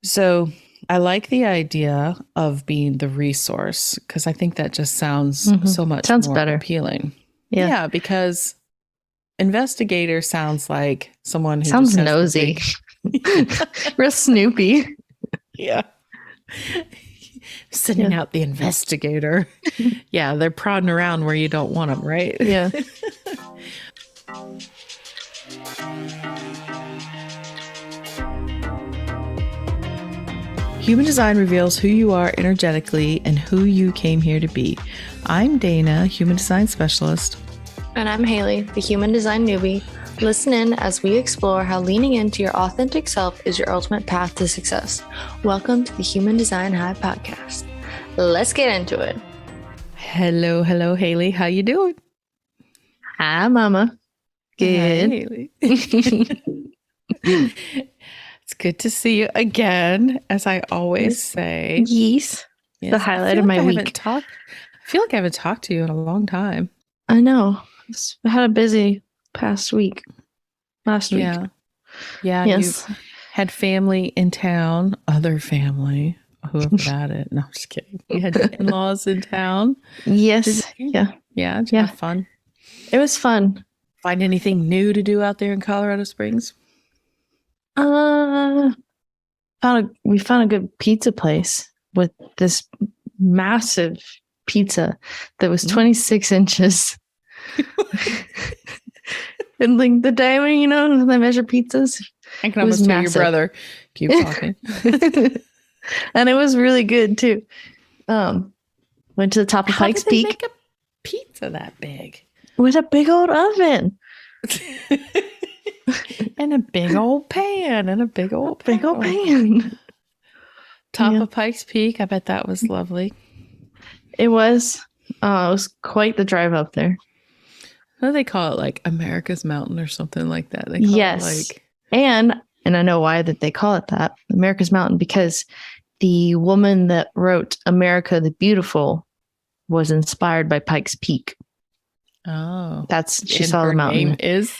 So I like the idea of being the resource because I think that just sounds so much Sounds more better. appealing. Yeah. Yeah, because investigator sounds like someone who Sounds just has nosy. the Real Snoopy. yeah. Sending out the investigator. Yeah, they're prodding around where you don't want them, right? Yeah. Human design reveals who you are energetically and who you came here to be. I'm Dana, human design specialist. And I'm Haley, the human design newbie. Listen in as we explore how leaning into your authentic self is your ultimate path to success. Welcome to the Human Design Hive podcast. Let's get into it. Hello, Haley. How you doing? Hi, Mama. Good. Hi, Haley. It's good to see you again, as I always say. Yes. The highlight of my week. I feel like I haven't talked to you in a long time. I know. I had a busy past week. Last week. Yeah. Yeah. Yes. You had family in town, other family. Whoever that is. No, I'm just kidding. You had in-laws in town. Yes. Yeah. Yeah. Did you have fun? It was fun. Find anything new to do out there in Colorado Springs? We found a good pizza place with this massive pizza that was 26 inches. And like the diameter, you know, they measure pizzas. I can almost hear your brother keep talking. And it was really good too. Went to the top of Pikes Peak. Make a pizza that big with a big old oven. And a big old pan and a big old pan. Top of Pikes Peak. I bet that was lovely. It was. It was quite the drive up there. What do they call it? Like America's Mountain or something like that. They call it like, and I know why that they call it that, America's Mountain, because the woman that wrote America the Beautiful was inspired by Pikes Peak. Oh, she saw the mountain. Name is.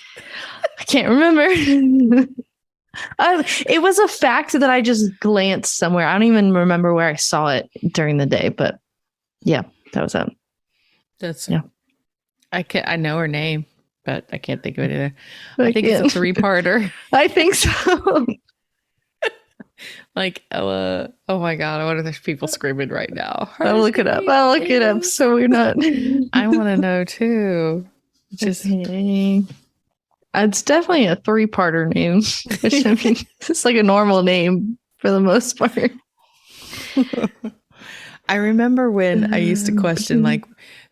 I can't remember. It was a fact that I just glanced somewhere. I don't even remember where I saw it during the day, but yeah, that was it. I know her name, but I can't think of it either. I think it's a 3-parter. I think so. Like Ella. Oh my God! I wonder if there's people screaming right now. I'll look it up. So we're not. I want to know too. It's definitely a 3-parter name, which I mean, it's like a normal name for the most part. I remember when I used to question, like,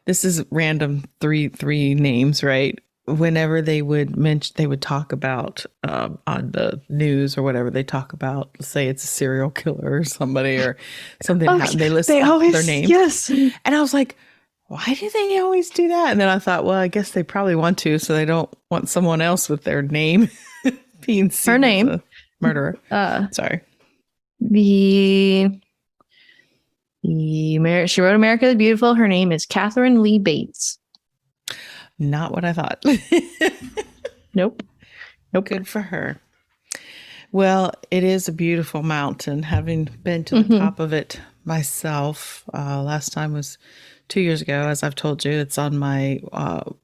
this is random three names, right? Whenever they would talk about on the news or whatever, they talk about, say it's a serial killer or somebody or something. They list their name. Yes. And I was like, why do they always do that? And then I thought, well, I guess they probably want to, so they don't want someone else with their name being seen her name as a murderer. Sorry. She wrote America the Beautiful. Her name is Catherine Lee Bates. Not what I thought. Nope. Good for her. Well, it is a beautiful mountain. Having been to the top of it myself, last time was 2 years ago. As I've told you, it's on my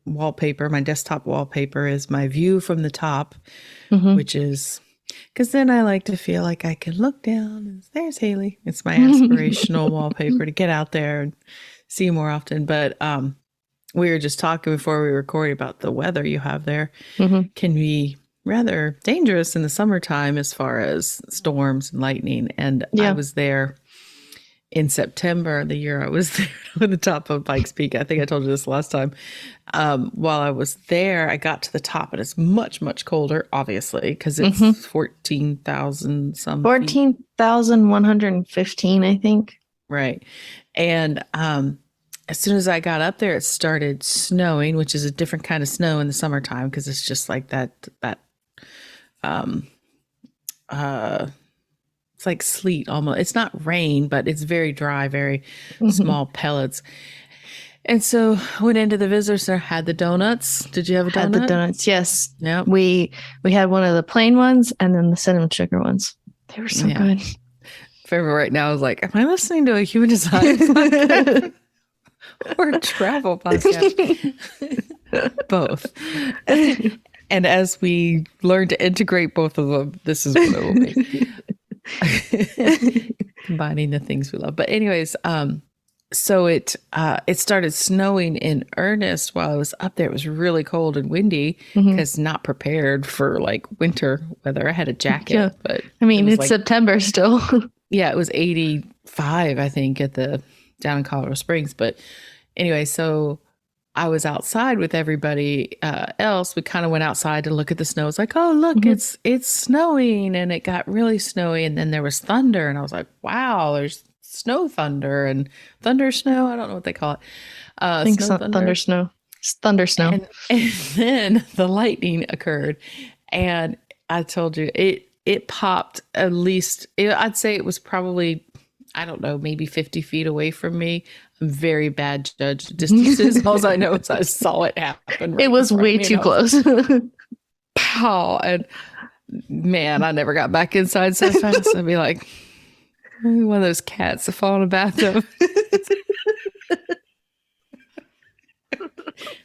wallpaper. My desktop wallpaper is my view from the top, which is because then I like to feel like I can look down and there's Haley. It's my aspirational wallpaper to get out there and see more often. But we were just talking before we were recording about the weather you have there can be rather dangerous in the summertime as far as storms and lightning. And I was there in September, the year I was there on the top of Pikes Peak. I think I told you this last time. While I was there, I got to the top and it's much, much colder, obviously, because it's 14,000 some 14,115, I think. Right. And as soon as I got up there, it started snowing, which is a different kind of snow in the summertime because it's just like that it's like sleet almost. It's not rain, but it's very dry, very small pellets. And so went into the visitor center, had the donuts. Did you have a donut? Had the donuts, yes. Yeah. We had one of the plain ones and then the cinnamon sugar ones. They were so good. Favorite right now is like, am I listening to a human design podcast or a travel podcast? Both. And as we learn to integrate both of them, this is what it will be. Combining the things we love. But anyways, so it started snowing in earnest while I was up there. It was really cold and windy because not prepared for like winter weather. I had a jacket, but I mean, it's like, September still. yeah, it was 85, I think, down in Colorado Springs. But anyway, so I was outside with everybody else. We kind of went outside to look at the snow. It's like, oh, look, it's snowing. And it got really snowy. And then there was thunder. And I was like, wow, there's snow thunder and thunder snow. I don't know what they call it. I think so, thunder snow. Thunder snow. And then the lightning occurred. And I told you, it popped at least, I'd say it was probably, I don't know, maybe 50 feet away from me. I'm very bad judge of distances. All I know is I saw it happen. Right, it was way too close. Pow. And man, I never got back inside so fast. I'd be like, one of those cats that fall in a bathtub.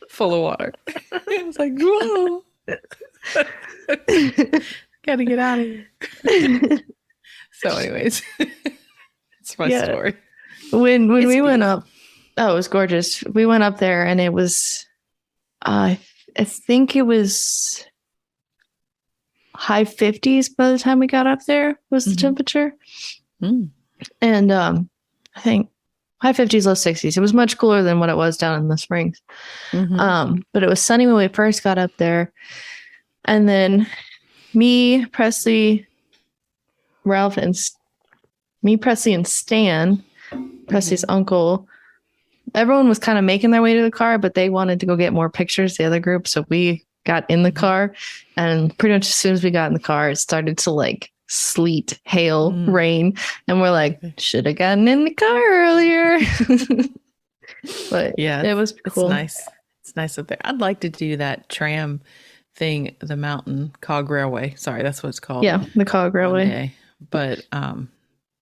Full of water. I was like, whoa. Gotta get out of here. So anyways, it's my story. When we went up, oh, it was gorgeous. We went up there and it was, I think it was high 50s by the time we got up there was the temperature. And I think high 50s, low 60s. It was much cooler than what it was down in the Springs. But it was sunny when we first got up there. And then me, Presley, Ralph, and Stan, Presley's uncle, everyone was kind of making their way to the car, but they wanted to go get more pictures, the other group. So we got in the car, and pretty much as soon as we got in the car, it started to like sleet, hail, rain. And we're like, should have gotten in the car earlier. But yeah, it was cool. It's nice. It's nice up there. I'd like to do that tram thing, the mountain cog railway. Sorry, that's what it's called. Yeah, the cog railway. But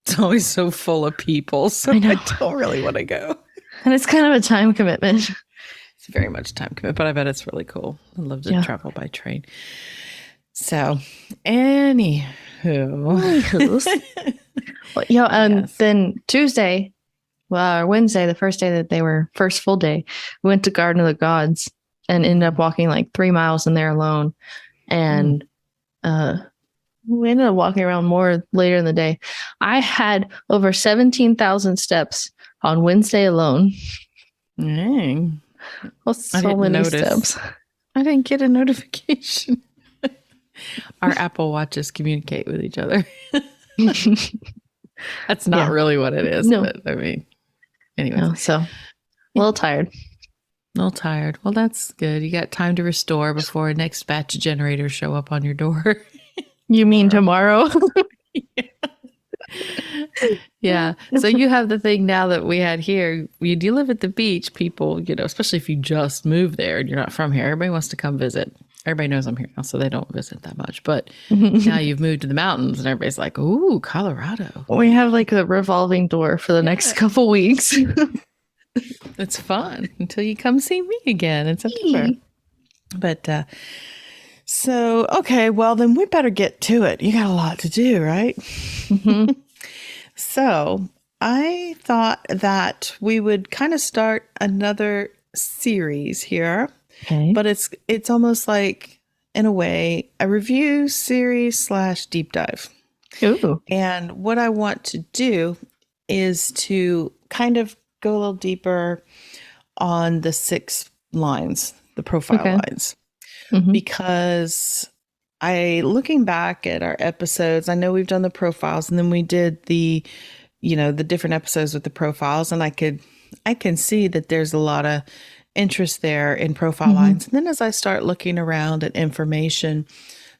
it's always so full of people, so I don't really want to go. And it's kind of a time commitment. It's very much time commitment, but I bet it's really cool. I love to travel by train. So, anywho. Then Tuesday, or Wednesday, the first day that they were first full day, we went to Garden of the Gods and ended up walking like 3 miles in there alone. And we ended up walking around more later in the day. I had over 17,000 steps on Wednesday alone. Dang. Well, so many steps. I didn't get a notification. Our Apple Watches communicate with each other. That's not really what it is. No. But, I mean, anyway. No, so a little tired. Well, that's good. You got time to restore before next batch of generators show up on your door. You mean tomorrow? Yeah. So you have the thing now that we had here. You do live at the beach, people, especially if you just moved there and you're not from here. Everybody wants to come visit. Everybody knows I'm here now, so they don't visit that much. But now you've moved to the mountains and everybody's like, ooh, Colorado. We have like a revolving door for the next couple weeks. It's fun until you come see me again in September. But so, okay, well, then we better get to it. You got a lot to do, right? So I thought that we would kind of start another series here. Okay. But it's almost like, in a way, a review series / deep dive. Ooh. And what I want to do is to kind of go a little deeper on the 6 lines, the profile lines. Because looking back at our episodes, I know we've done the profiles and then we did the different episodes with the profiles, and I can see that there's a lot of interest there in profile lines. And then as I start looking around at information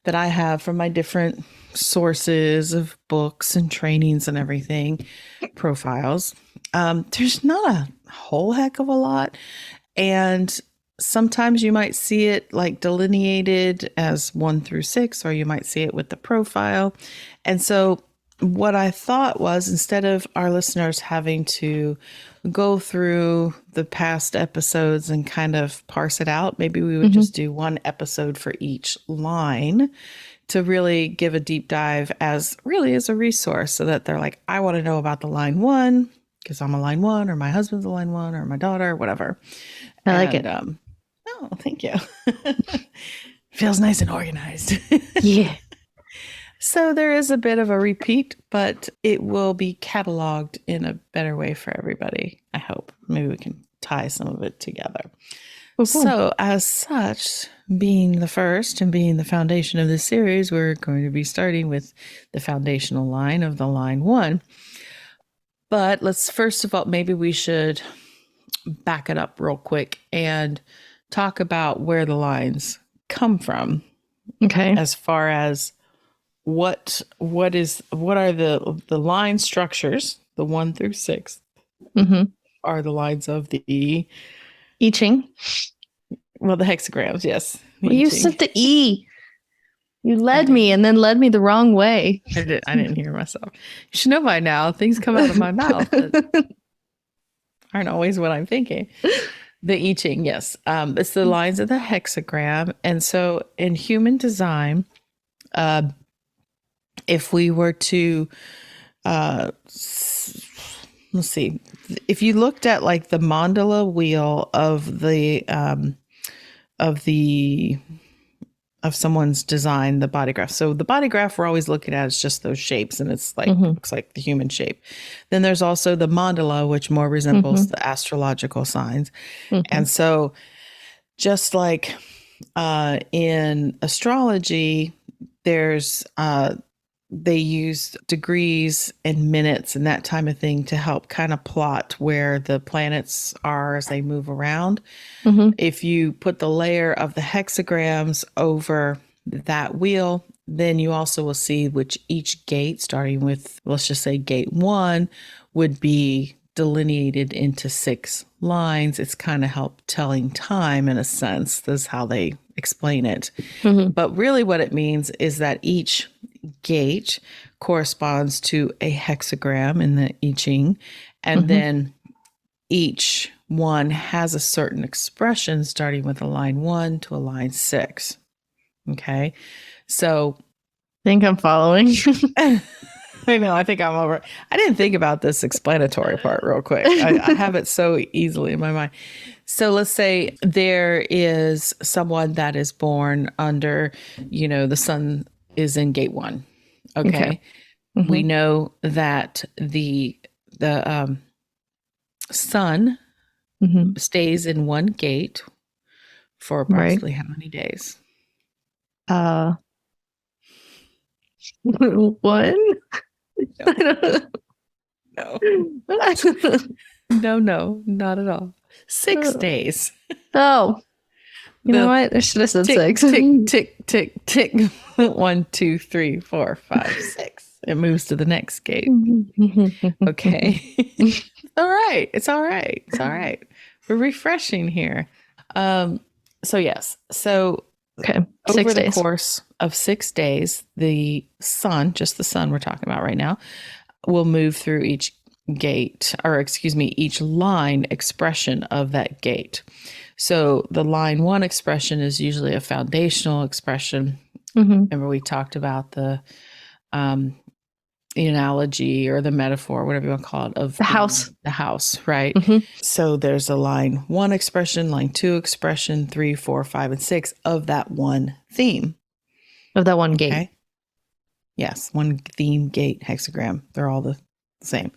that I have from my different sources of books and trainings and everything, profiles, there's not a whole heck of a lot. And sometimes you might see it like delineated as 1 through 6, or you might see it with the profile. And so what I thought was, instead of our listeners having to go through the past episodes and kind of parse it out, maybe we would just do one episode for each line to really give a deep dive as a resource, so that they're like, I want to know about the line one because I'm a line one, or my husband's a line one, or my daughter, or whatever. I like it. Oh, thank you. Feels nice and organized. Yeah. So there is a bit of a repeat, but it will be cataloged in a better way for everybody, I hope. Maybe we can tie some of it together. Cool. So as such, being the first and being the foundation of this series, we're going to be starting with the foundational line of the line one. But let's first of all, maybe we should back it up real quick and talk about where the lines come from. Okay. As far as what are the line structures, the 1 through 6 are the lines of the I Ching. Well, the hexagrams, yes. Well, you said the E. You led me and then led me the wrong way. I didn't hear myself. You should know by now, things come out of my mouth that aren't always what I'm thinking. The I Ching, yes. It's the lines of the hexagram. And so in human design, if we were to, let's see, if you looked at like the mandala wheel of someone's design, the bodygraph. So the bodygraph we're always looking at is just those shapes, and it's like looks like the human shape. Then there's also the mandala, which more resembles the astrological signs. And so just like in astrology, there's they use degrees and minutes and that type of thing to help kind of plot where the planets are as they move around. If you put the layer of the hexagrams over that wheel, then you also will see which each gate, starting with, let's just say gate 1, would be delineated into 6 lines. It's kind of help telling time in a sense. That's how they explain it. But really what it means is that each gate corresponds to a hexagram in the I Ching, and then each one has a certain expression starting with a line 1 to a line 6. Okay. So I think I'm following. I know, I think I'm over. I didn't think about this explanatory part real quick. I have it so easily in my mind. So let's say there is someone that is born under, the sun is in gate 1. Okay. We know that the sun stays in one gate for approximately how many days? 1? No, not at all. 6 days. Oh, you know what? I should have said tick, 6. Tick, tick, tick, tick. 1, 2, 3, 4, 5, 6. It moves to the next gate. Okay. All right. It's all right. It's all right. We're refreshing here. So yes. So okay. Over the course of 6 days, the sun, just the sun we're talking about right now, will move through each gate, or excuse me, each line expression of that gate. So the line 1 expression is usually a foundational expression. Remember we talked about the analogy or the metaphor, whatever you want to call it, of the house. The house, right? So there's a line 1 expression, line 2 expression, 3, 4, 5, and 6 of that one theme. Of that one gate. Okay? Yes, one theme, gate, hexagram. They're all the same.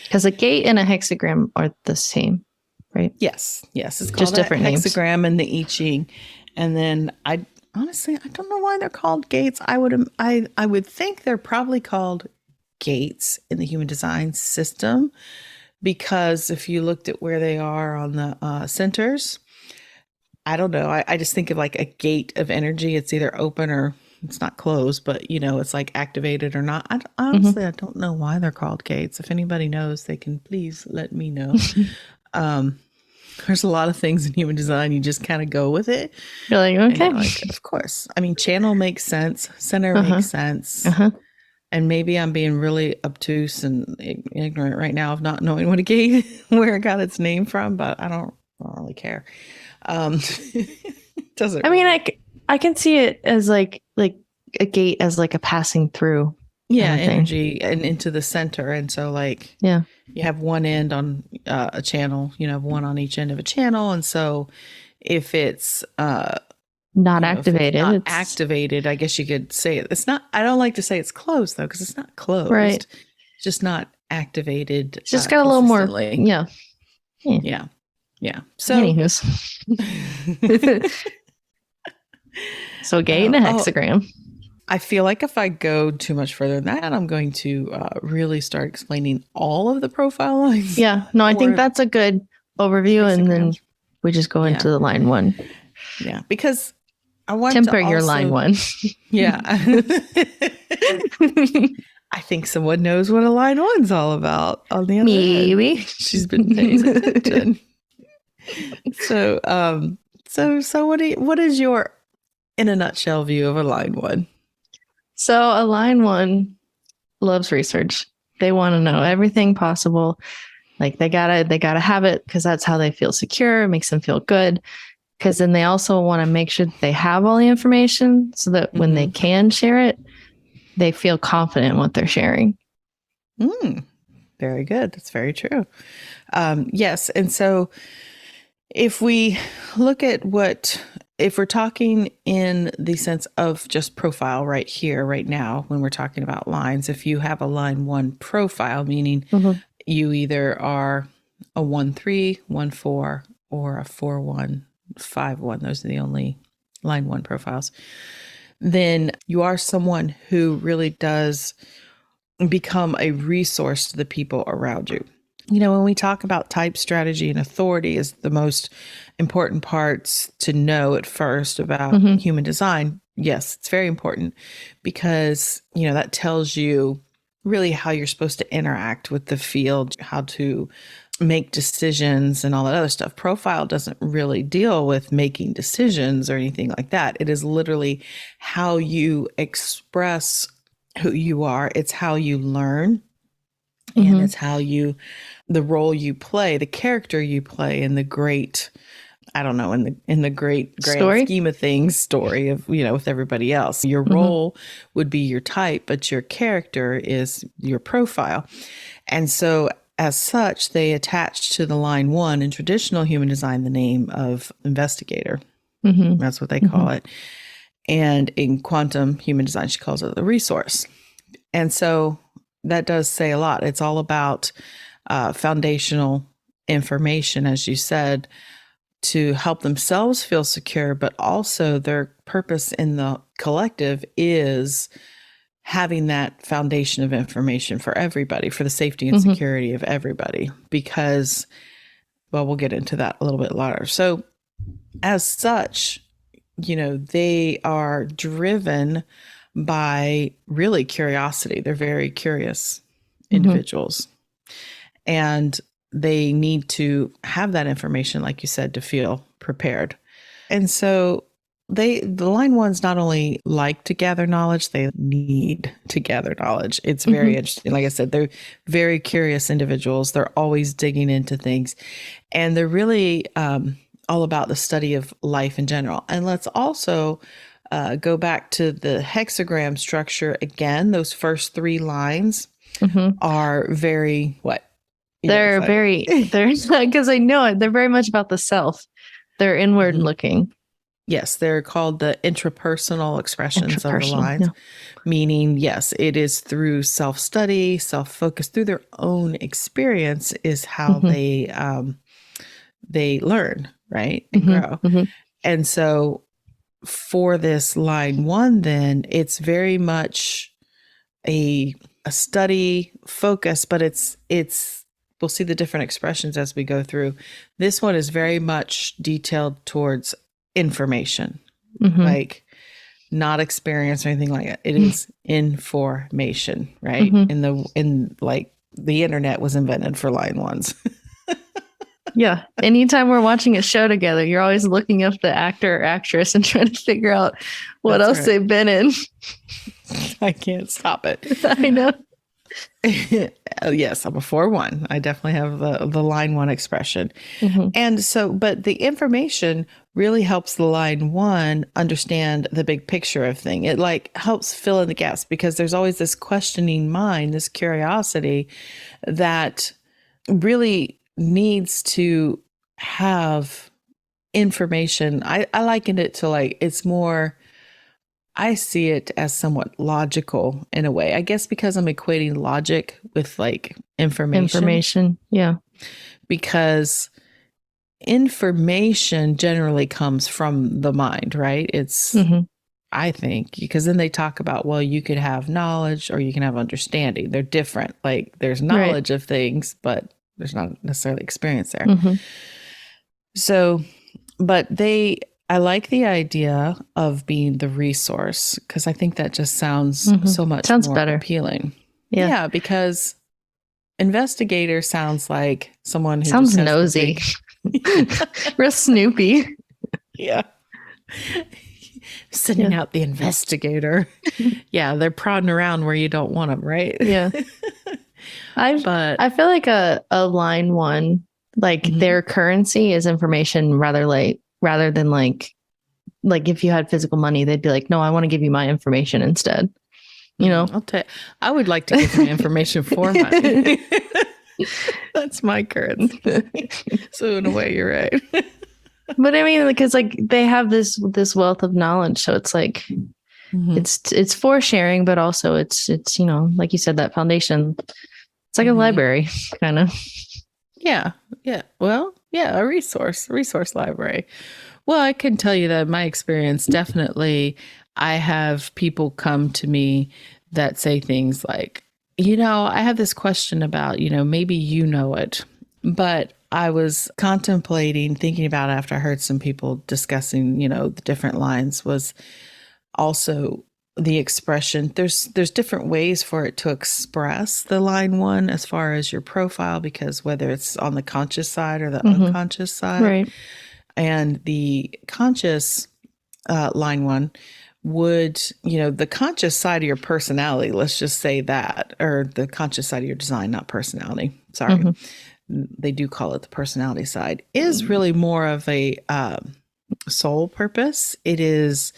Because a gate and a hexagram are the same, right? Yes. It's called just different hexagram in the I Ching. And then I honestly don't know why they're called gates. I would think they're probably called gates in the human design system, because if you looked at where they are on the centers, I don't know. I just think of like a gate of energy. It's either open or it's not closed, but it's like activated or not. Honestly, I don't know why they're called gates. If anybody knows, they can please let me know. There's a lot of things in human design. You just kind of go with it. You're like, okay. Of course. I mean, channel makes sense. Center makes sense. and maybe I'm being really obtuse and ignorant right now of not knowing what a gate, where it got its name from, but I don't really care. Doesn't. I mean, I can see it as like a gate as like a passing through. Yeah, kind of thing. energy and into the center. And so like, Yeah. you have one end on a channel, you know, one on each end of a channel. And so if it's Not you know, if activated. it's not It's activated, I guess you could say it. It's not, I don't like to say it's closed though, because it's not closed. right. It's just not activated. It's just got a little more. consistently. Yeah. Yeah. Yeah. So, Anywho's. So gate and a hexagram. I feel like if I go too much further than that, I'm going to really start explaining all of the profile lines. Yeah. No, I think Or that's a good overview. And then hexagrams. we just go into Yeah. the line one. Yeah, because I want Temper to your also, line one. Yeah. I think someone knows what a line one's all about on the other end. Maybe. She's been paying attention. So what is your, in a nutshell, view of a line one? So a line one loves research. They want to know everything possible. Like they gotta have it because that's how they feel secure. It makes them feel good. Because then they also want to make sure that they have all the information so that when they can share it, they feel confident in what they're sharing. Very good. That's very true. Yes. And so if we look at if we're talking in the sense of just profile right here, right now, when we're talking about lines, if you have a line one profile, meaning you either are a 1-3, 1-4, or a 4-1, 5-1, those are the only line one profiles, then you are someone who really does become a resource to the people around you. You know, when we talk about type, strategy, and authority is the most important parts to know at first about human design. Yes, it's very important because, you know, that tells you really how you're supposed to interact with the field, how to make decisions and all that other stuff. Profile doesn't really deal with making decisions or anything like that. It is literally how you express who you are. It's how you learn. And it's how the role you play, the character you play in the great, I don't know, in the great grand scheme of things, story of, you know, with everybody else. Your role would be your type, but your character is your profile. And so as such, they attach to the line one in traditional human design the name of investigator. That's what they call it. And in quantum human design, she calls it the resource. And so that does say a lot. It's all about foundational information, as you said, to help themselves feel secure, but also their purpose in the collective is having that foundation of information for everybody, for the safety and security of everybody, because, well, we'll get into that a little bit later. So as such, you know, they are driven by really curiosity. They're very curious individuals. And they need to have that information, like you said, to feel prepared. And so the line ones not only like to gather knowledge, they need to gather knowledge. It's very interesting. Like I said, they're very curious individuals. They're always digging into things. And they're really all about the study of life in general. And let's also go back to the hexagram structure again. Those first three lines are very, what? They're very, because I know it, they're very much about the self. They're inward looking. Yes, they're called the intrapersonal expressions of the lines, meaning, yes, it is through self-study, self-focus, through their own experience is how they learn, right, and grow. And so for this line one, then it's very much a study focus, but it's we'll see the different expressions as we go through. This one is very much detailed towards information, like not experience or anything like that. It is information, right? In like the internet was invented for line ones. Yeah. Anytime we're watching a show together, you're always looking up the actor or actress and trying to figure out what That's else right. they've been in. I can't stop it. I know. Yes, I'm a 4-1. I definitely have the line 1 expression. Mhm. And so, but the information really helps the line 1 understand the big picture of thing. It like helps fill in the gaps because there's always this questioning mind, this curiosity that really needs to have information. I liken it to like, it's more, I see it as somewhat logical in a way. I guess because I'm equating logic with like information. Yeah. Because information generally comes from the mind, right? It's, Mhm. I think, because then they talk about, well, you could have knowledge or you can have understanding. They're different. Like there's knowledge of things, but there's not necessarily experience there. Mhm. So, but I like the idea of being the resource because I think that just sounds so much Sounds more better. appealing. Yeah. Because investigator sounds like someone who Sounds just has the nosy. big- Real Snoopy. Yeah. Sending out the investigator. Yeah, they're prodding around where you don't want them, right? Yeah. But I feel like a line 1, like Mhm. their currency is information rather than like if you had physical money, they'd be like, no, I want to give you my information instead. You know? I'll tell you, I would like to give my information for money. That's my currency. So in a way, you're right. But I mean, because like they have this wealth of knowledge, so it's like Mhm. it's for sharing, but also it's like you said, that foundation. It's like a library, kind of. Yeah. Well, yeah, a resource library. Well, I can tell you that my experience, definitely, I have people come to me that say things like, I have this question about, maybe you know it, but I was contemplating, thinking about after I heard some people discussing, the different lines was also the expression. There's different ways for it to express the line 1 as far as your profile, because whether it's on the conscious side or the unconscious side, Right. and the conscious line 1 would, the conscious side of your personality, let's just say that, or the conscious side of your design, not personality. Sorry. They do call it the personality side, is really more of a soul purpose. It is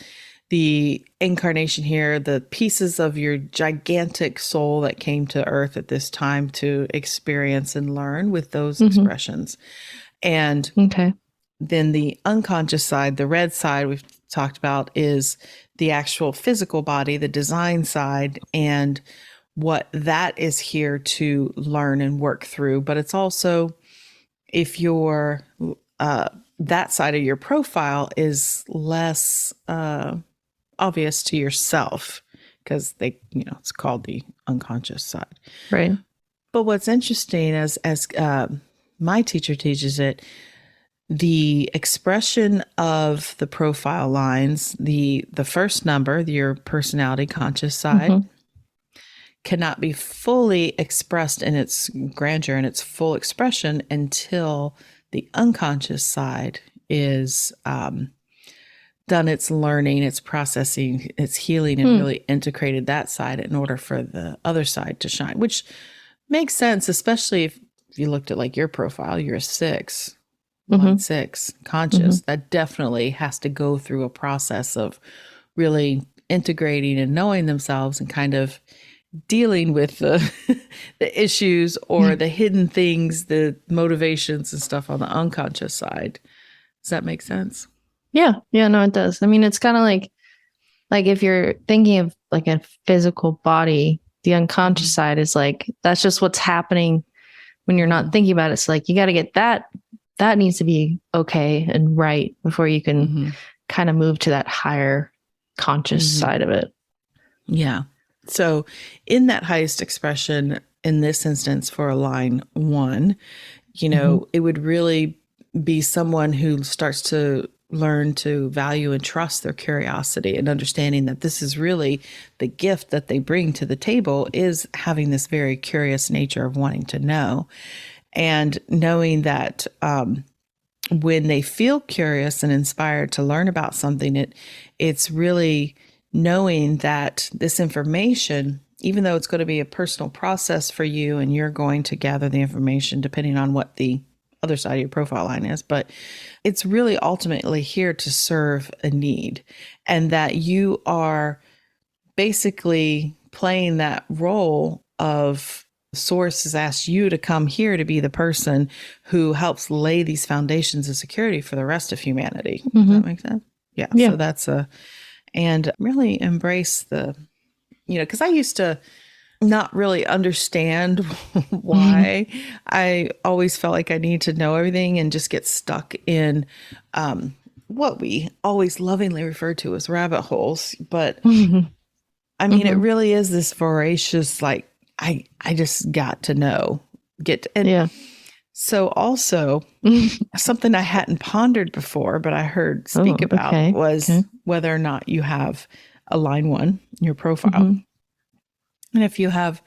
the incarnation here, the pieces of your gigantic soul that came to earth at this time to experience and learn with those expressions. And then the unconscious side, the red side we've talked about, is the actual physical body, the design side, and what that is here to learn and work through. But it's also, if you're that side of your profile is less obvious to yourself, because it's called the unconscious side. Right. But what's interesting, as my teacher teaches it, the expression of the profile lines, the first number, your personality conscious side, cannot be fully expressed in its grandeur and its full expression until the unconscious side is done its learning, its processing, its healing, and really integrated that side in order for the other side to shine, which makes sense, especially if you looked at like your profile, you're a 6, 1-6 conscious. That definitely has to go through a process of really integrating and knowing themselves and kind of dealing with the issues or the hidden things, the motivations and stuff on the unconscious side. Does that make sense? Yeah. No, it does. I mean, it's kind of like if you're thinking of like a physical body, the unconscious side is like, that's just what's happening when you're not thinking about it. It's like, you got to get that needs to be okay and right before you can kind of move to that higher conscious side of it. Yeah. So in that highest expression, in this instance for a line 1, it would really be someone who starts to learn to value and trust their curiosity and understanding that this is really the gift that they bring to the table, is having this very curious nature of wanting to know. And knowing that when they feel curious and inspired to learn about something, it's really knowing that this information, even though it's going to be a personal process for you and you're going to gather the information depending on what the other side of your profile line is, but it's really ultimately here to serve a need, and that you are basically playing that role of Source has asked you to come here to be the person who helps lay these foundations of security for the rest of humanity. Does that make sense? Yeah. So that's and really embrace because I used to not really understand why I always felt like I need to know everything and just get stuck in what we always lovingly refer to as rabbit holes. But I mean, it really is this voracious, like, I just got to know, So also something I hadn't pondered before, but I heard speak about was whether or not you have a line 1 in your profile. And if you have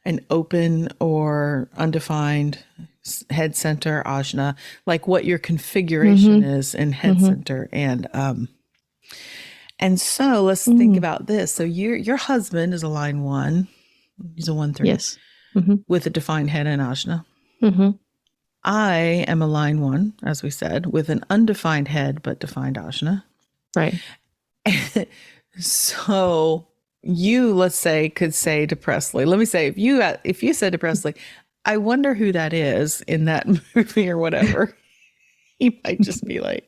an open or undefined head center ajna, like what your configuration is in head center. And so let's think about this. So your husband is a line 1. He's a 1-3. Yes. With a defined head and ajna. I am a line 1, as we said, with an undefined head but defined ajna. Right. So you, let's say, could say to Presley, let me say, if you said to Presley, I wonder who that is in that movie or whatever, he might just be like,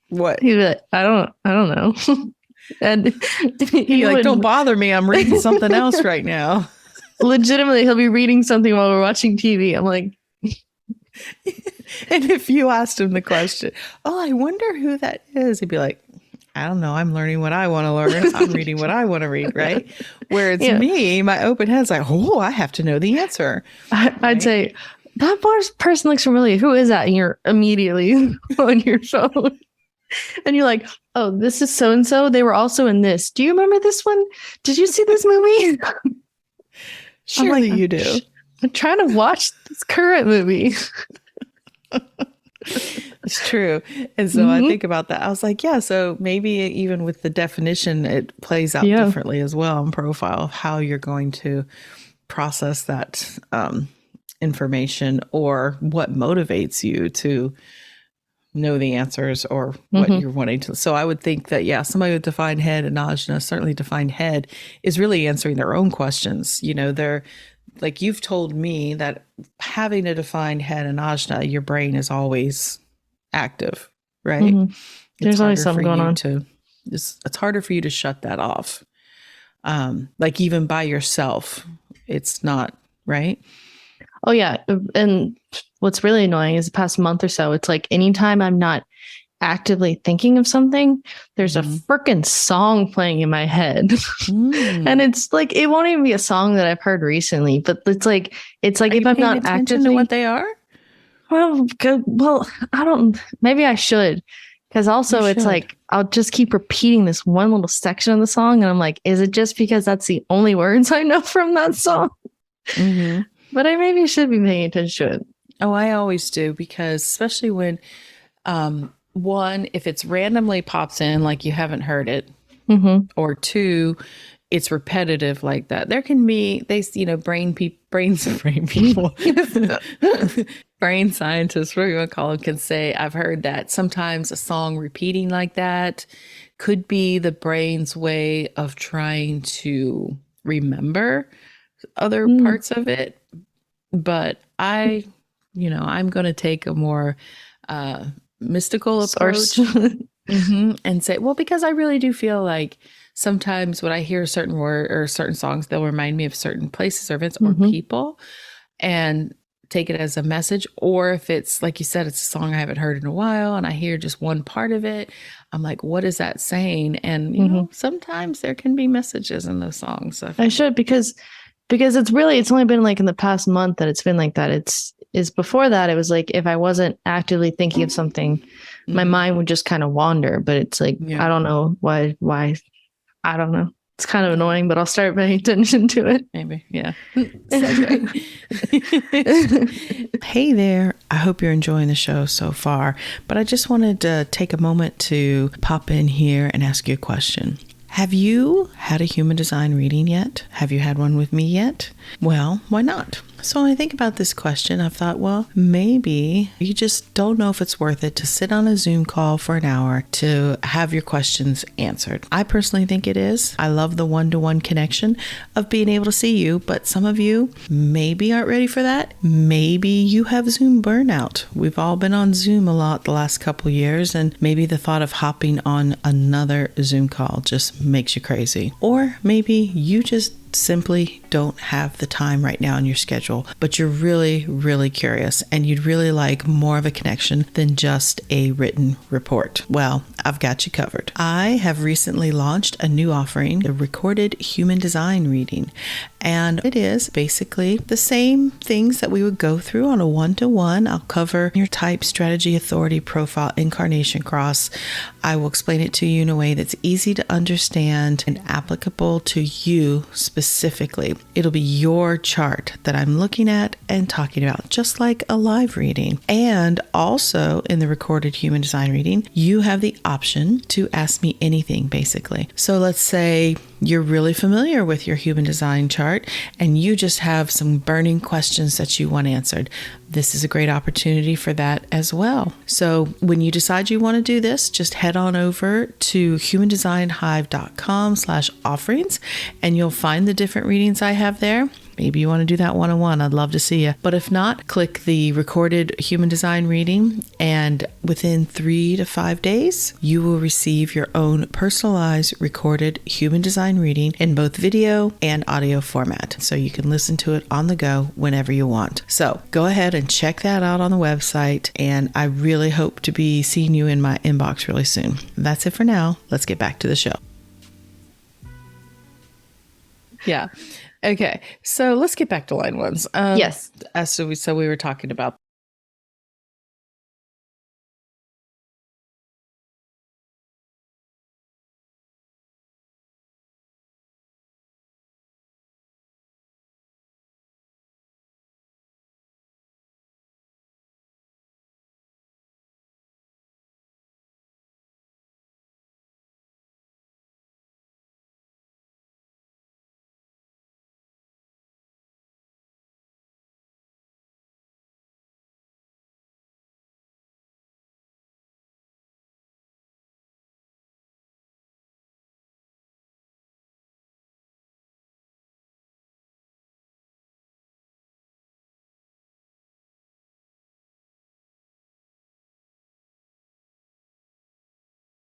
what? He'd be like, I don't know. And he'd be like, don't bother me. I'm reading something else right now. Legitimately, he'll be reading something while we're watching TV. I'm like, and if you asked him the question, oh, I wonder who that is, he'd be like, I don't know. I'm learning what I want to learn. I'm reading what I want to read, right? Whereas me, my open head's like, oh, I have to know the answer. I'd say, that person looks familiar. Who is that? And you're immediately on your phone. And you're like, oh, this is so-and-so. They were also in this. Do you remember this one? Did you see this movie? Surely you do. I'm trying to watch this current movie. It's true. And so I think about that. I was like, yeah, so maybe even with the definition, it plays out differently as well in profile of how you're going to process that information, or what motivates you to know the answers, or what you're wanting to. So I would think that, somebody with defined head and ajna, certainly defined head, is really answering their own questions. They're like, you've told me that having a defined head and ajna, your brain is always active, right? There's always something going on. It's harder for you to shut that off. Like even by yourself, it's not, right? Oh yeah. And what's really annoying is the past month or so, it's like anytime I'm not actively thinking of something, there's a freaking song playing in my head. And it's like, it won't even be a song that I've heard recently, but it's like if I'm not actively to what they are. Well, I don't, maybe I should. Because also it's like, I'll just keep repeating this one little section of the song. And I'm like, is it just because that's the only words I know from that song? But I maybe should be paying attention to it. Oh, I always do, because especially when, one, if it's randomly pops in, like you haven't heard it, or two, it's repetitive like that. There can be, brain scientists, whatever you want to call them, can say, I've heard that sometimes a song repeating like that could be the brain's way of trying to remember other parts of it. But I'm going to take a more mystical approach and say, well, because I really do feel like sometimes when I hear a certain word or certain songs, they'll remind me of certain places or events or people, and take it as a message. Or if it's, like you said, it's a song I haven't heard in a while and I hear just one part of it, I'm like, what is that saying? And, sometimes there can be messages in those songs. So I should, because it's only been like in the past month that it's been like that. Is before that, it was like, if I wasn't actively thinking of something, my mind would just kind of wander. But it's like, I don't know why, I don't know. It's kind of annoying, but I'll start paying attention to it. Maybe. Yeah. Hey there. I hope you're enjoying the show so far, but I just wanted to take a moment to pop in here and ask you a question. Have you had a human design reading yet? Have you had one with me yet? Well, why not? So when I think about this question, I've thought, well, maybe you just don't know if it's worth it to sit on a Zoom call for an hour to have your questions answered. I personally think it is. I love the one-to-one connection of being able to see you, but some of you maybe aren't ready for that. Maybe you have Zoom burnout. We've all been on Zoom a lot the last couple of years, and maybe the thought of hopping on another Zoom call just makes you crazy. Or maybe you just simply don't have the time right now in your schedule, but you're really, really curious and you'd really like more of a connection than just a written report. Well, I've got you covered. I have recently launched a new offering, the recorded human design reading. And it is basically the same things that we would go through on a one-to-one. I'll cover your type, strategy, authority, profile, incarnation cross. I will explain it to you in a way that's easy to understand and applicable to you specifically. It'll be your chart that I'm looking at and talking about, just like a live reading. And also in the recorded human design reading, you have the option to ask me anything, basically. So let's say you're really familiar with your human design chart and you just have some burning questions that you want answered. This is a great opportunity for that as well. So when you decide you want to do this, just head on over to humandesignhive.com/offerings and you'll find the different readings I have there. Maybe you want to do that one-on-one. I'd love to see you. But if not, click the recorded human design reading, and within 3 to 5 days, you will receive your own personalized recorded human design reading in both video and audio format. So you can listen to it on the go whenever you want. So go ahead and check that out on the website, and I really hope to be seeing you in my inbox really soon. That's it for now. Let's get back to the show. Yeah. Okay, so let's get back to line ones. Yes. So we were talking about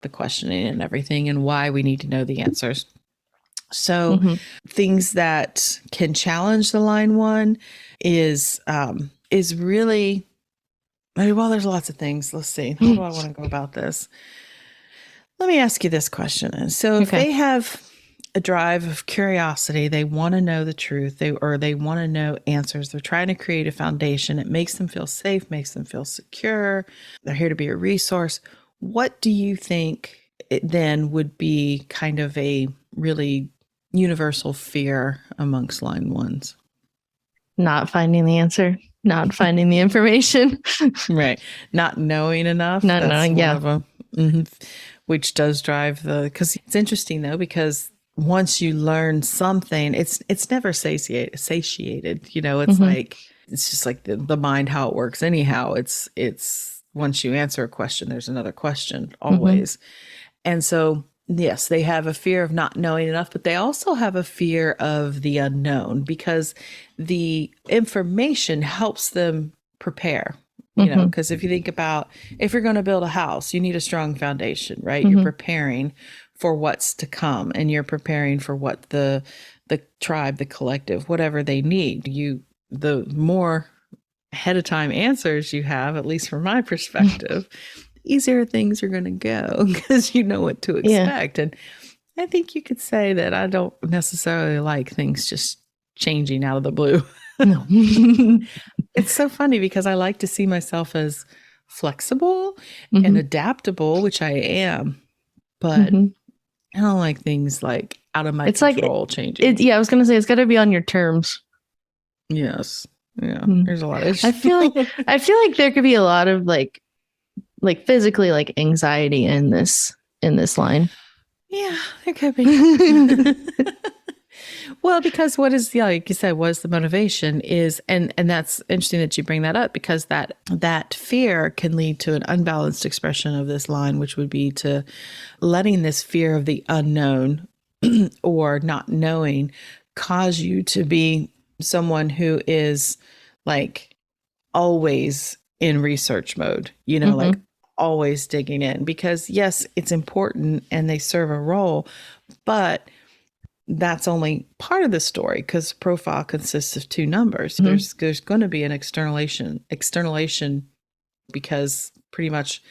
the questioning and everything and why we need to know the answers. So things that can challenge the line one is really, well, there's lots of things. Let's see. How do I want to go about this? Let me ask you this question. So if they have a drive of curiosity, they want to know the truth, they want to know answers. They're trying to create a foundation. It makes them feel safe, makes them feel secure. They're here to be a resource. What do you think it then would be kind of a really universal fear amongst line ones? Not finding the answer, not finding the information. Right. Not knowing enough. Not knowing, yeah. Which does drive because it's interesting though, because once you learn something, it's never satiated. You know, it's like, it's just like the mind, how it works anyhow. It's once you answer a question, there's another question always. And so, yes, they have a fear of not knowing enough, but they also have a fear of the unknown because the information helps them prepare. You know, because if you think about, if you're going to build a house, you need a strong foundation, right? You're preparing for what's to come, and you're preparing for what the tribe, the collective, whatever they need. The more ahead of time answers you have, at least from my perspective, easier things are going to go because you know what to expect. And I think you could say that I don't necessarily like things just changing out of the blue. No. It's so funny because I like to see myself as flexible and adaptable, which I am, but I don't like things like out of my control changing. I was going to say, it's got to be on your terms. Yes. Yeah, Mm. there's a lot of issues. I feel like there could be a lot of like physically like anxiety in this line. Yeah, there could be. Well, because what is, yeah, like you said, what is the motivation is, and that's interesting that you bring that up, because that fear can lead to an unbalanced expression of this line, which would be to letting this fear of the unknown or not knowing cause you to be someone who is like always in research mode, like always digging in, because yes, it's important and they serve a role, but that's only part of the story, because profile consists of two numbers. There's going to be an externalization, because pretty much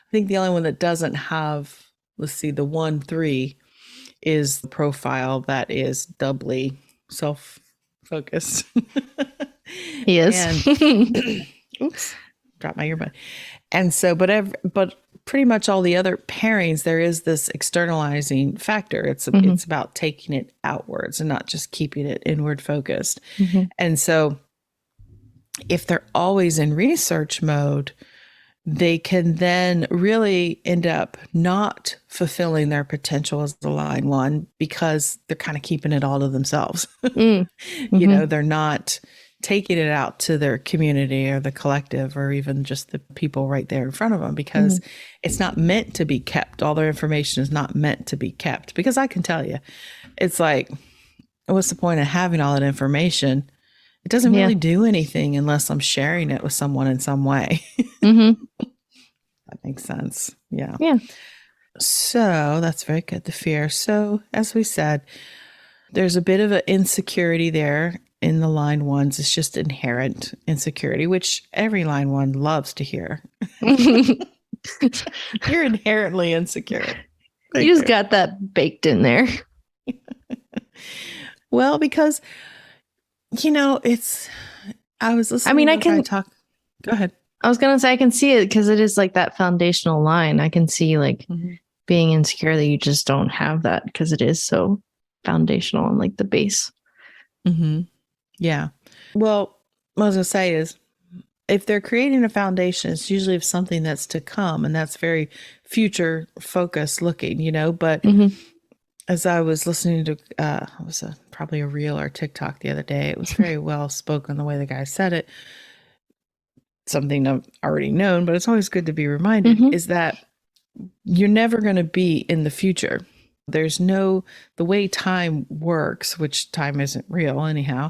I think the only one that doesn't have, let's see, the 1-3 is the profile that is doubly self-focused. He is. And oops, dropped my earbud. And so, but pretty much all the other pairings, there is this externalizing factor. It's about taking it outwards and not just keeping it inward focused. And so if they're always in research mode, they can then really end up not fulfilling their potential as the line one, because they're kind of keeping it all to themselves. They're not taking it out to their community or the collective or even just the people right there in front of them, because it's not meant to be kept. All their information is not meant to be kept, because I can tell you, it's like, what's the point of having all that information? It doesn't really do anything unless I'm sharing it with someone in some way. That makes sense. Yeah. Yeah. So that's very good. The fear. So as we said, there's a bit of an insecurity there in the line ones. It's just inherent insecurity, which every line one loves to hear. You're inherently insecure. You just got that baked in there. Well, because, I was listening to a guy talk. Go ahead. I was going to say, I can see it because it is like that foundational line. I can see like being insecure that you just don't have that, because it is so foundational and like the base. Yeah. Well, what I was going to say is, if they're creating a foundation, it's usually of something that's to come, and that's very future focused looking, but as I was listening to, it was probably a reel or TikTok the other day, it was very well spoken the way the guy said it. Something I've already known, but it's always good to be reminded, is that you're never going to be in the future. There's the way time works, which time isn't real anyhow.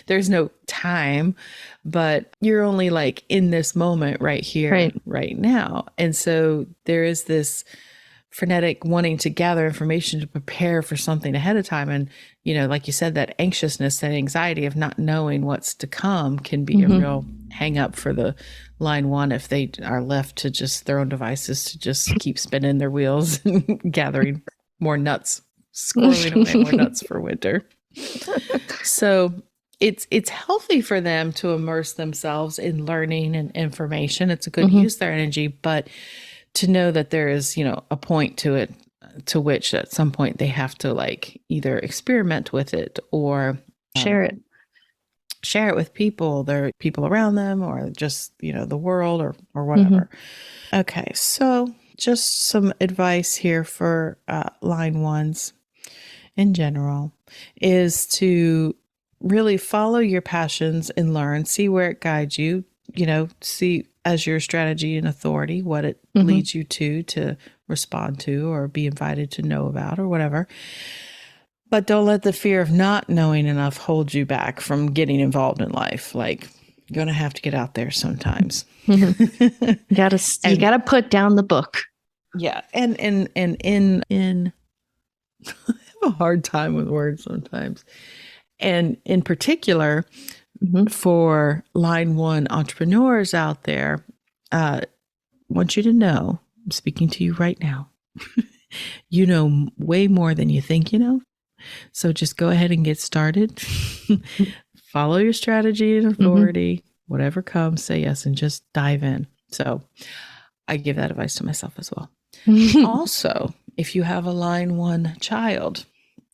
There's no time, but you're only like in this moment right here, right now. And so there is this frenetic wanting to gather information to prepare for something ahead of time. And, like you said, that anxiousness, that anxiety of not knowing what's to come can be a real hang up for the line one, if they are left to just their own devices to just keep spinning their wheels and gathering more nuts, squirreling away more nuts for winter. So it's healthy for them to immerse themselves in learning and information. It's a good use of their energy, but to know that there is, a point to it, to which at some point they have to like either experiment with it or share it with people, their people around them, or just, the world or whatever. Okay. So just some advice here for line ones in general is to really follow your passions and learn, see where it guides you, see as your strategy and authority, what it leads you to respond to or be invited to know about or whatever. But don't let the fear of not knowing enough hold you back from getting involved in life. Like, you're going to have to get out there sometimes. You gotta put down the book. Yeah. And I have a hard time with words sometimes. And in particular, for line one entrepreneurs out there, I want you to know, I'm speaking to you right now, you know way more than you think you know. So just go ahead and get started. Follow your strategy and authority. Whatever comes, say yes and just dive in. So I give that advice to myself as well. Also, if you have a line one child,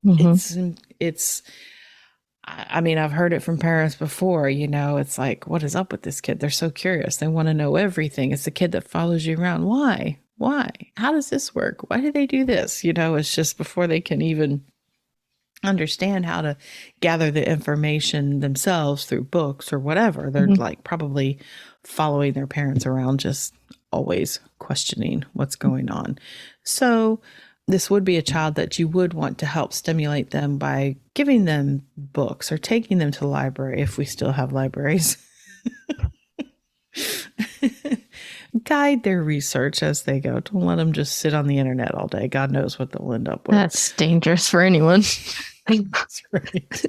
it's I mean, I've heard it from parents before, it's like, what is up with this kid? They're so curious. They want to know everything. It's the kid that follows you around. Why? Why? How does this work? Why do they do this? It's just before they can even understand how to gather the information themselves through books or whatever. They're like probably following their parents around, just always questioning what's going on. So this would be a child that you would want to help stimulate them by giving them books or taking them to the library if we still have libraries. Guide their research as they go. Don't let them just sit on the internet all day. God knows what they'll end up with. That's dangerous for anyone. That's right.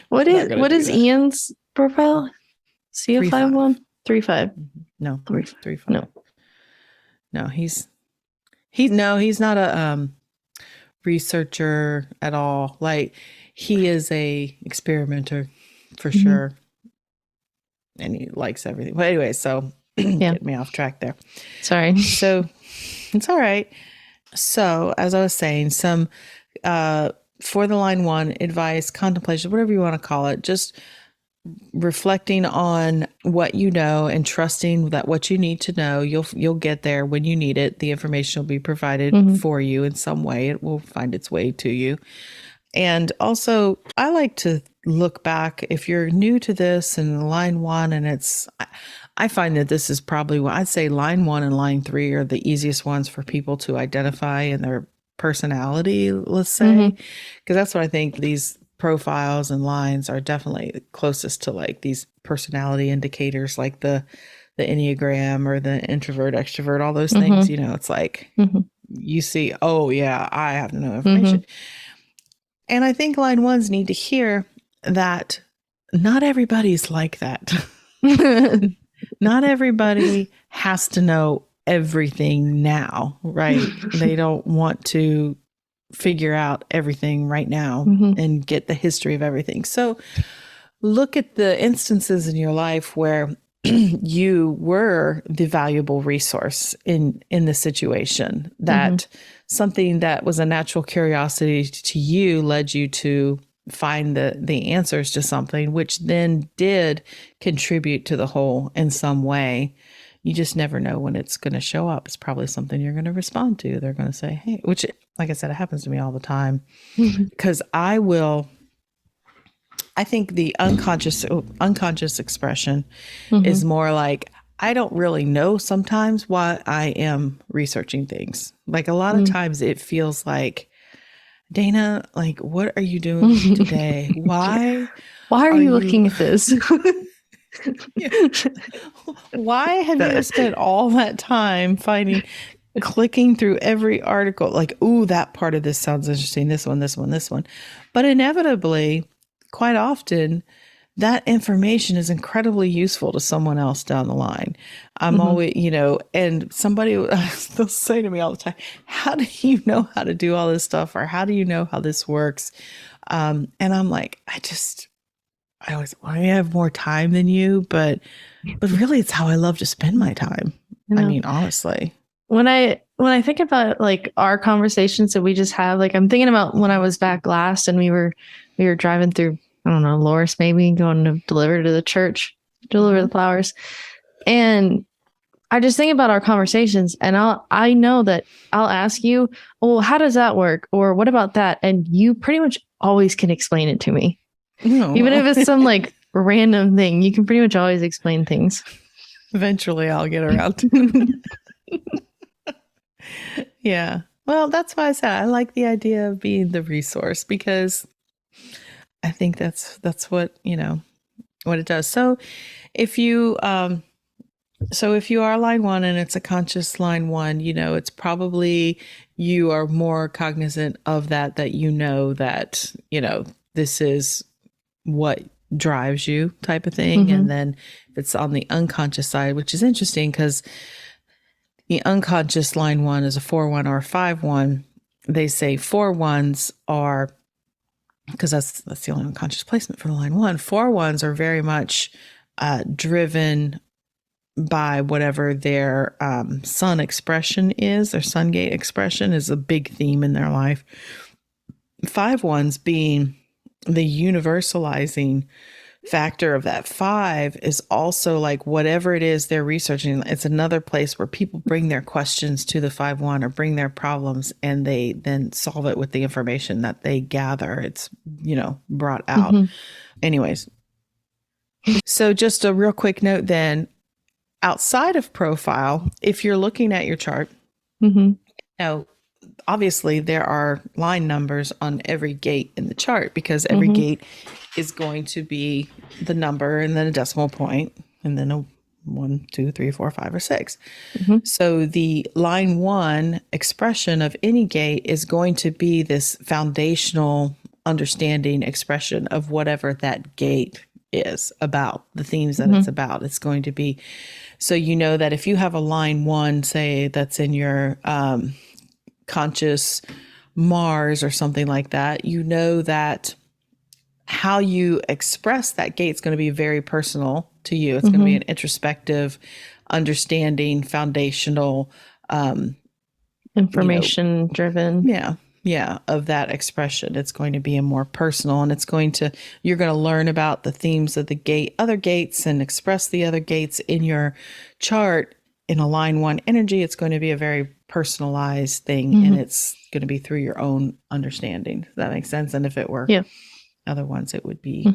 What is Ian's profile? CF51? 3-5. No, 3-5. No, he's not a researcher at all. Like, he is a experimenter for sure. And he likes everything. But anyway, so get me off track there. Sorry. So it's all right. So as I was saying, some for the line 1 advice, contemplation, whatever you want to call it, just reflecting on what you know and trusting that what you need to know, you'll get there when you need it. The information will be provided for you in some way. It will find its way to you. And also, I like to look back if you're new to this and line 1, and I find that this is probably what I'd say line 1 and line 3 are the easiest ones for people to identify in their personality, let's say, because that's what I think these profiles and lines are definitely closest to, like these personality indicators, like the Enneagram or the introvert, extrovert, all those things, it's like you see, oh yeah, I have to know information. And I think line 1s need to hear that not everybody's like that. Not everybody has to know everything now, right? They don't want to figure out everything right now and get the history of everything. So look at the instances in your life where you were the valuable resource in the situation, that something that was a natural curiosity to you led you to find the answers to something, which then did contribute to the whole in some way. You just never know when it's going to show up. It's probably something you're going to respond to. They're going to say, hey, which, like I said, it happens to me all the time, because I think the unconscious expression is more like, I don't really know sometimes why I am researching things. Like a lot of times it feels like, Dana, like, what are you doing today? Why are you looking at this? Why have you spent all that time clicking through every article? Like, ooh, that part of this sounds interesting. This one. But inevitably, quite often, that information is incredibly useful to someone else down the line. I'm always, and somebody will say to me all the time, how do you know how to do all this stuff? Or how do you know how this works? And I'm like, I always want to have more time than you, but really it's how I love to spend my time. I mean, honestly. When I think about like our conversations that we just have, like I'm thinking about when I was back last and we were driving through, I don't know, Loris maybe, going to deliver to the church, deliver the flowers. And I just think about our conversations, and I know that I'll ask you, oh, how does that work? Or what about that? And you pretty much always can explain it to me. No. Even if it's some like random thing, you can pretty much always explain things. Eventually I'll get around to it. Yeah. Well, that's why I said I like the idea of being the resource, because I think that's what, what it does. So if you are line 1 and it's a conscious line 1, it's probably you are more cognizant of that that, this is what drives you type of thing. And then if it's on the unconscious side, which is interesting because the unconscious line 1 is a 4-1 or a 5-1. They say 4-1s are, because that's the only unconscious placement for the line 1. 4-1s are very much driven by whatever their sun expression is. Their sun gate expression is a big theme in their life. 5-1s being the universalizing factor of that 5 is also like whatever it is they're researching. It's another place where people bring their questions to the 5-1 or bring their problems, and they then solve it with the information that they gather. It's, brought out. Anyways, so just a real quick note then, outside of profile, if you're looking at your chart, obviously there are line numbers on every gate in the chart, because every gate is going to be the number and then a decimal point and then a 1, 2, 3, 4, 5, or 6. So the line 1 expression of any gate is going to be this foundational understanding expression of whatever that gate is about, the themes that it's about. It's going to be, so that if you have a line 1, say that's in your conscious Mars or something like that, that how you express that gate is going to be very personal to you. It's going to be an introspective, understanding, foundational, information driven. Yeah, of that expression. It's going to be a more personal, and you're going to learn about the themes of the other gates, and express the other gates in your chart in a line 1 energy. It's going to be a very personalized thing, and it's going to be through your own understanding. Does that make sense? And if it were other ones, it would be,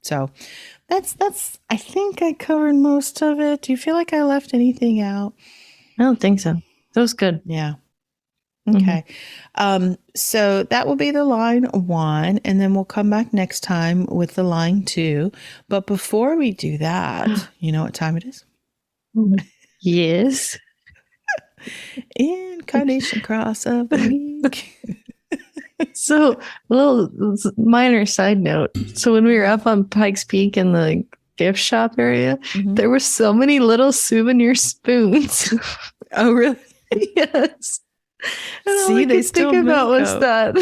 so that's, I think I covered most of it. Do you feel like I left anything out? I don't think so. That was good. Yeah. Okay. So that will be the line 1, and then we'll come back next time with the line 2. But before we do that, you know what time it is? Yes. Incarnation cross of the week. So, a little minor side note. So, when we were up on Pikes Peak in the gift shop area, there were so many little souvenir spoons. Oh, really? Yes. And See, all I they could still think about make was that.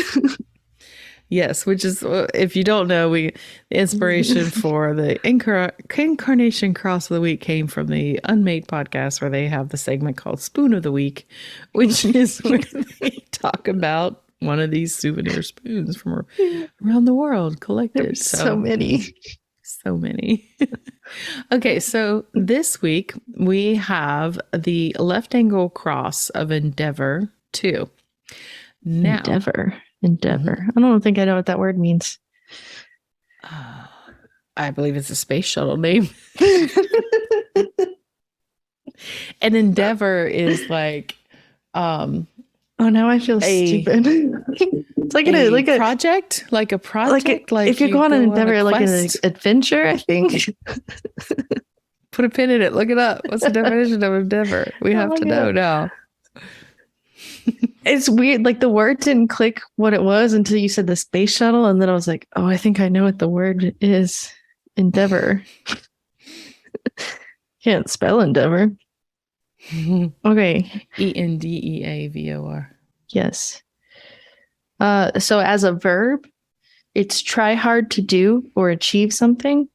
Yes, which is, if you don't know, the inspiration for the Incarnation Cross of the Week came from the Unmade podcast, where they have the segment called Spoon of the Week, which is where they talk about one of these souvenir spoons from around the world collected. So many. So many. Okay, so this week we have the left angle cross of Endeavor 2. Now, Endeavor. I don't think I know what that word means. I believe it's a space shuttle name. And Endeavor is like, oh, now I feel stupid. It's like a project, like if you go on an endeavor, like an adventure, I think. Put a pin in it. Look it up. What's the definition of endeavor? We have to know now. It's weird. Like, the word didn't click what it was until you said the space shuttle, and then I was like, oh, I think I know what the word is. Endeavor. Can't spell endeavor. Okay. ENDEAVOR. Yes. So as a verb, it's try hard to do or achieve something.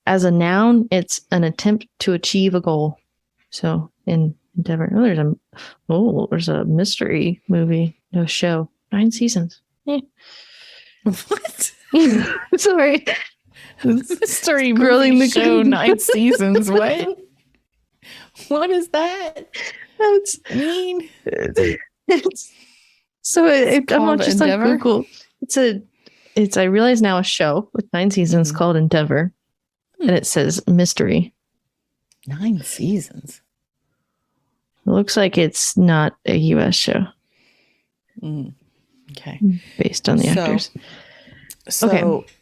As a noun, it's an attempt to achieve a goal. So in Endeavor, there's a mystery movie, no show, 9 seasons. What? Sorry. Mystery movie show, 9 seasons. What? What is that? That's mean. So I'm not just Endeavor? on Google. It's I realize now a show with 9 seasons called Endeavor, and it says mystery. 9 seasons. It looks like it's not a U.S. show. Okay. Based on the actors.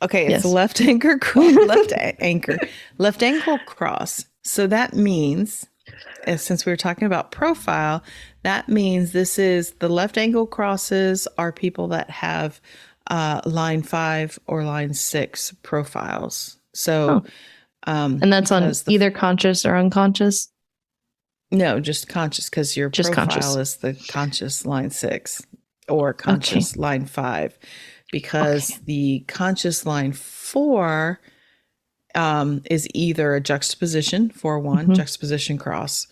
Okay, it's Yes. left angle cross. So that means, since we were talking about profile, that means this is the left angle crosses are people that have line 5 or line 6 profiles. So, and that's on either conscious or unconscious. No, just conscious, because your Just profile conscious. is the conscious line 6 or conscious line 5, because the conscious line 4 is either a juxtaposition, 4-1, juxtaposition cross.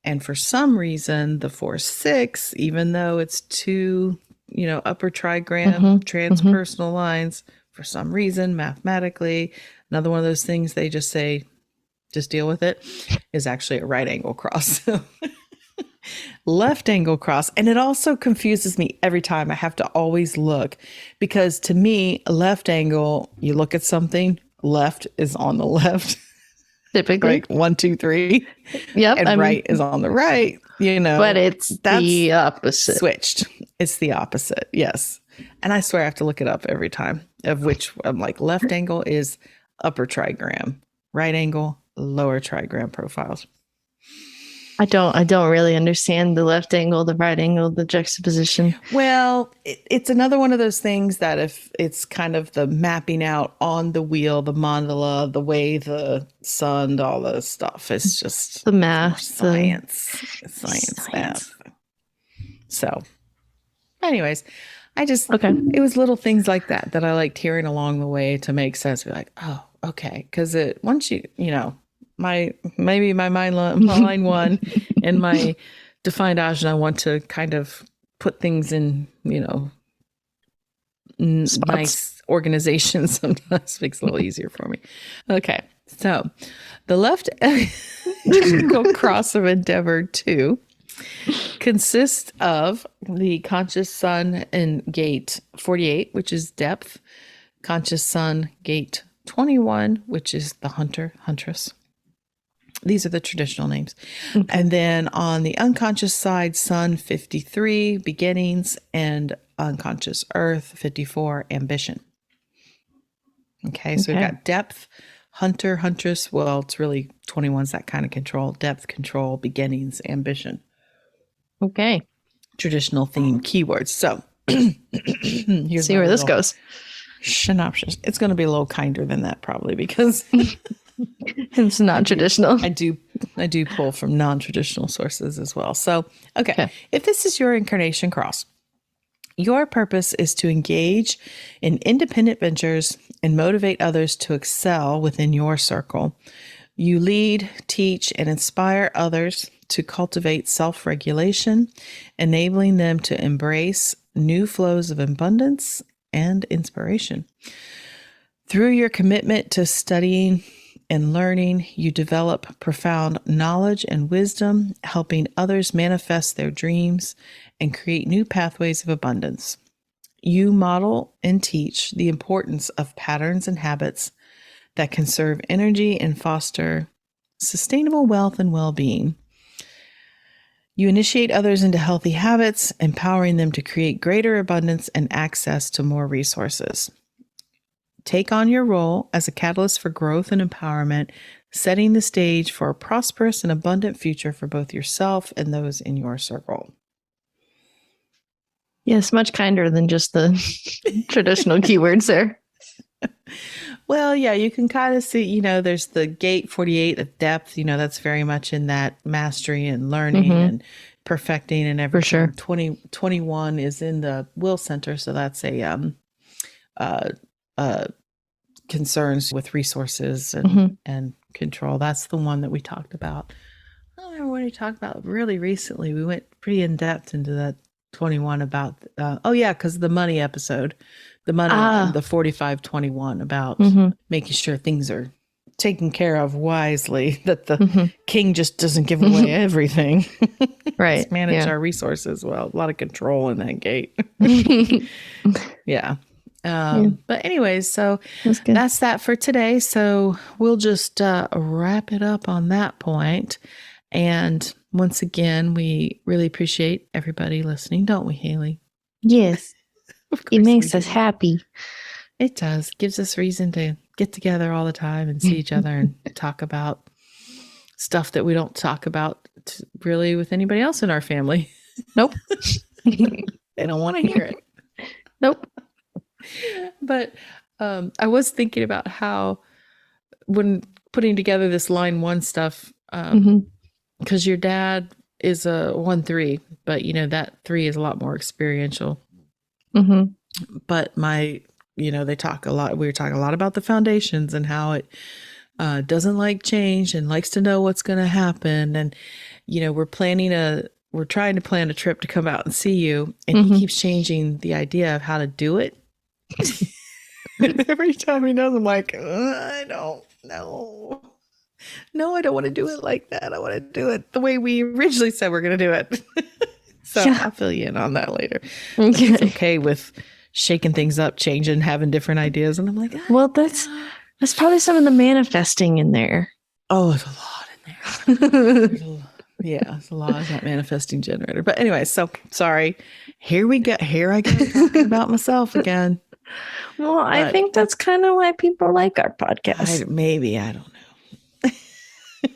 And for some reason, the 4-6, even though it's two, upper trigram transpersonal lines, for some reason, mathematically, another one of those things they just say, just deal with it, is actually a right angle cross. Left angle cross. And it also confuses me every time. I have to always look, because to me, left angle, you look at something, left is on the left. Typically. Like 1, 2, 3. Yep. And right is on the right, But it's the opposite. Switched. It's the opposite. Yes. And I swear I have to look it up every time, of which I'm like, left angle is upper trigram, right angle, lower trigram profiles. I don't really understand the left angle, the right angle, the juxtaposition. Well, it's another one of those things that if it's kind of the mapping out on the wheel, the mandala, the way the sun, all the stuff. It's just the math, science, math. So anyways, it was little things like that I liked hearing along the way to make sense. Be like, oh, okay. Because once my line one and my defined ajna want to kind of put things in, nice organization sometimes makes it a little easier for me. Okay. So the left angle cross of Endeavor 2 consists of the conscious sun in gate 48, which is depth, conscious sun gate 21, which is the hunter, huntress. These are the traditional names. Okay. And then on the unconscious side, sun 53, beginnings, and unconscious earth 54, ambition. Okay, so we've got depth, hunter, huntress. Well, it's really 21's that kind of control. Depth, control, beginnings, ambition. Okay. Traditional theme keywords. So here's see where this goes. Synopsis. It's going to be a little kinder than that probably, because it's not traditional. I do pull from non-traditional sources as well. So, okay. If this is your incarnation cross, your purpose is to engage in independent ventures and motivate others to excel within your circle. You lead, teach, and inspire others to cultivate self-regulation, enabling them to embrace new flows of abundance and inspiration. Through your commitment to studying and learning, you develop profound knowledge and wisdom, helping others manifest their dreams and create new pathways of abundance. You model and teach the importance of patterns and habits that conserve energy and foster sustainable wealth and well-being. You initiate others into healthy habits, empowering them to create greater abundance and access to more resources. Take on your role as a catalyst for growth and empowerment, setting the stage for a prosperous and abundant future for both yourself and those in your circle. Yes, much kinder than just the traditional keywords there. Well, yeah, you can kind of see, there's the gate 48 of depth, that's very much in that mastery and learning and perfecting and everything. For sure. 21 is in the will center. So that's concerns with resources and control. That's the one that we talked about. I don't remember what we talked about really recently. We went pretty in depth into that 21 about, because the money episode, the 4521 about making sure things are taken care of wisely, that the king just doesn't give away everything. Right. Let's manage our resources well. A lot of control in that gate. Yeah. But anyways, so that's that for today. So we'll just wrap it up on that point. And once again, we really appreciate everybody listening, don't we, Haley? Yes. It makes us happy. It does. Gives us reason to get together all the time and see each other and talk about stuff that we don't talk about really with anybody else in our family. Nope. They don't want to hear it. Nope. But I was thinking about how when putting together this line one stuff, because your dad is a 1-3, but that 3 is a lot more experiential. But they talk a lot. We were talking a lot about the foundations and how it doesn't like change and likes to know what's going to happen. And we're trying to plan a trip to come out and see you, and he keeps changing the idea of how to do it. And every time he does, I'm like, I don't know. No, I don't want to do it like that. I want to do it the way we originally said we're going to do it. So Yeah. I'll fill you in on that later. Okay. He's okay with shaking things up, changing, having different ideas. And I'm like, Well, that's probably some of the manifesting in there. oh, there's a lot in there. There's a lot of that manifesting generator. But anyway, so sorry. Here we go. Here I go talking about myself again. Well, I think that's kind of why people like our podcast. I don't know.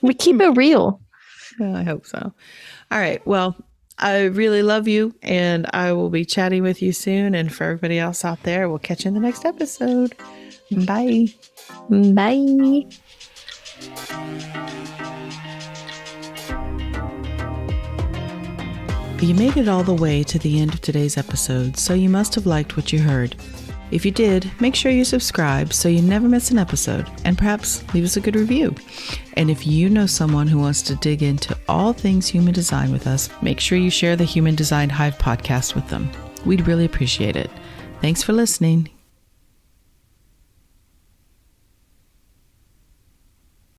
We keep it real. Yeah, I hope so. All right. Well, I really love you, and I will be chatting with you soon. And for everybody else out there, we'll catch you in the next episode. Bye. Bye. You made it all the way to the end of today's episode, so you must have liked what you heard. If you did, make sure you subscribe so you never miss an episode, and perhaps leave us a good review. And if you know someone who wants to dig into all things human design with us, make sure you share the Human Design Hive podcast with them. We'd really appreciate it. Thanks for listening.